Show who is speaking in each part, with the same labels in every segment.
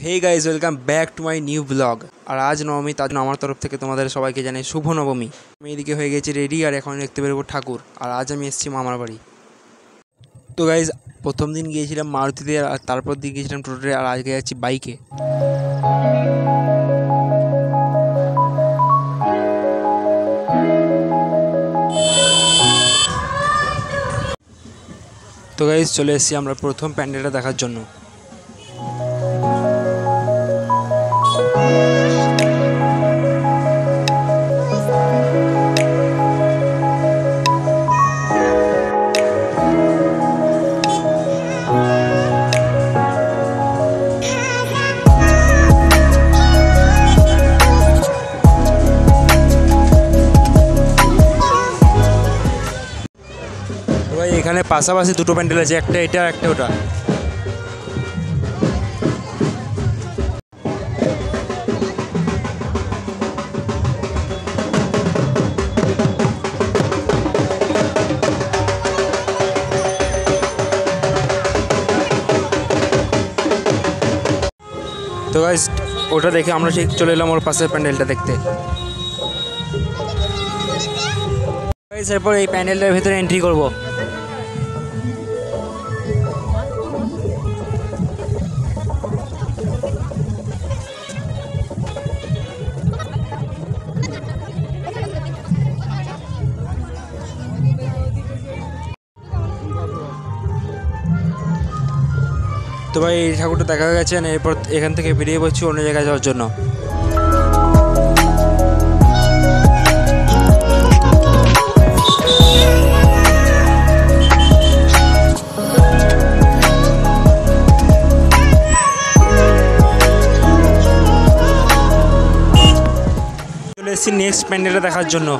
Speaker 1: Hey guys welcome back to my new blog. আর আজ নবমী, তার জন্য আমার তরফ থেকে তোমাদের সবাইকে জানাই শুভ নবমী। আমি এদিকে হয়ে গেছি রেডি, আর এখন দেখতে বেরোবো ঠাকুর। আর আজ আমি এসেছি মামার বাড়ি। তো গাইজ প্রথম দিন গিয়েছিলাম মারুতিতে, আর তারপর দিন গিয়েছিলাম টোটোতে, আর আজকে যাচ্ছি বাইকে। তো গাইজ চলে এসেছি আমরা প্রথম প্যান্ডেলটা দেখার জন্য। ভাই এখানে পাশাপাশি দুটো প্যান্ডেল আছে, একটা এটা আর একটা ওটা। তো গাইস ওটা দেখে আমরা ঠিক চলে এলাম ওর পাশের প্যান্ডেলটা দেখতে। এরপর এই প্যান্ডেলটার ভেতরে এন্ট্রি করব। তো ভাই এই ঠাকুরটা দেখা গেছে, এরপর এখান থেকে বেরিয়ে পড়ছি অন্য জায়গায় যাওয়ার জন্য। চলে এসেছি নেক্সট প্যান্ডেলটা দেখার জন্য।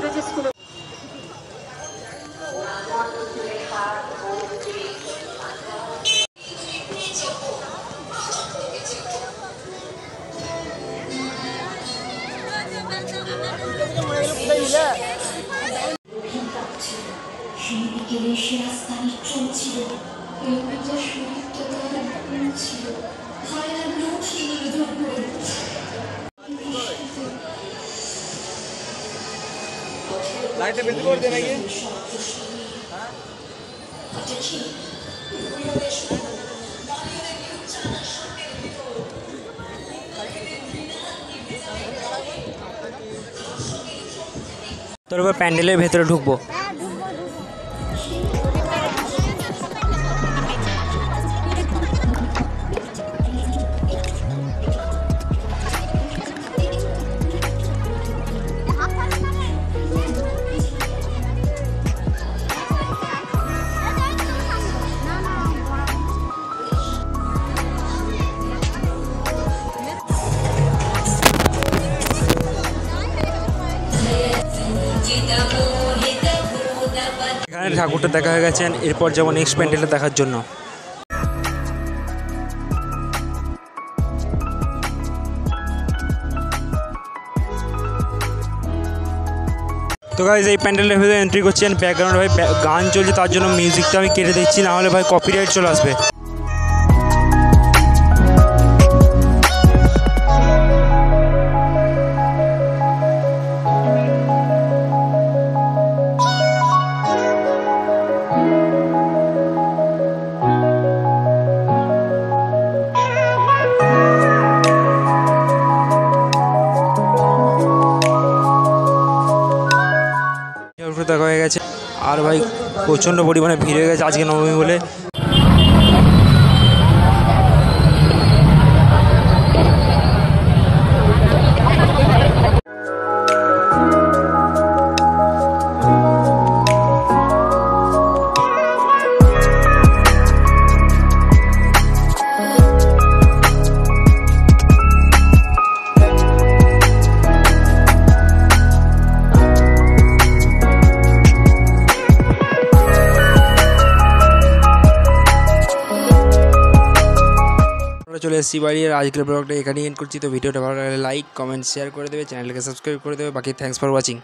Speaker 1: লাইটে বেশি করে দেন নাকি? তারপর প্যান্ডেলের ভেতরে ঢুকবো। এখানে ঠাকুরটা দেখা হয়ে গেছেন, এরপর যেমন নেক্সট প্যান্ডেলটা দেখার জন্য। তো গাইজ এই প্যান্ডেলের ভিতরে এন্ট্রি করছেন, ব্যাকগ্রাউন্ডে ভাই গান চলছে, তার জন্য মিউজিকটা আমি কেটে দিচ্ছি, না হলে ভাই কপিরাইট চলে আসবে। দেখা হয়ে গেছে, আর ভাই প্রচণ্ড পরিমাণে ভিড় হয়ে গেছে আজকে নবমী বলে। চলে এসেছি বাড়ি, আর আজকের ব্লগটা এখানেই এন্ড করছি। তো ভিডিওটা ভালো লাগলে লাইক কমেন্ট শেয়ার করে দেবে, চ্যানেলটাকে সাবস্ক্রাইব করে দেবে। বাকি থ্যাঙ্কস ফর ওয়াচিং।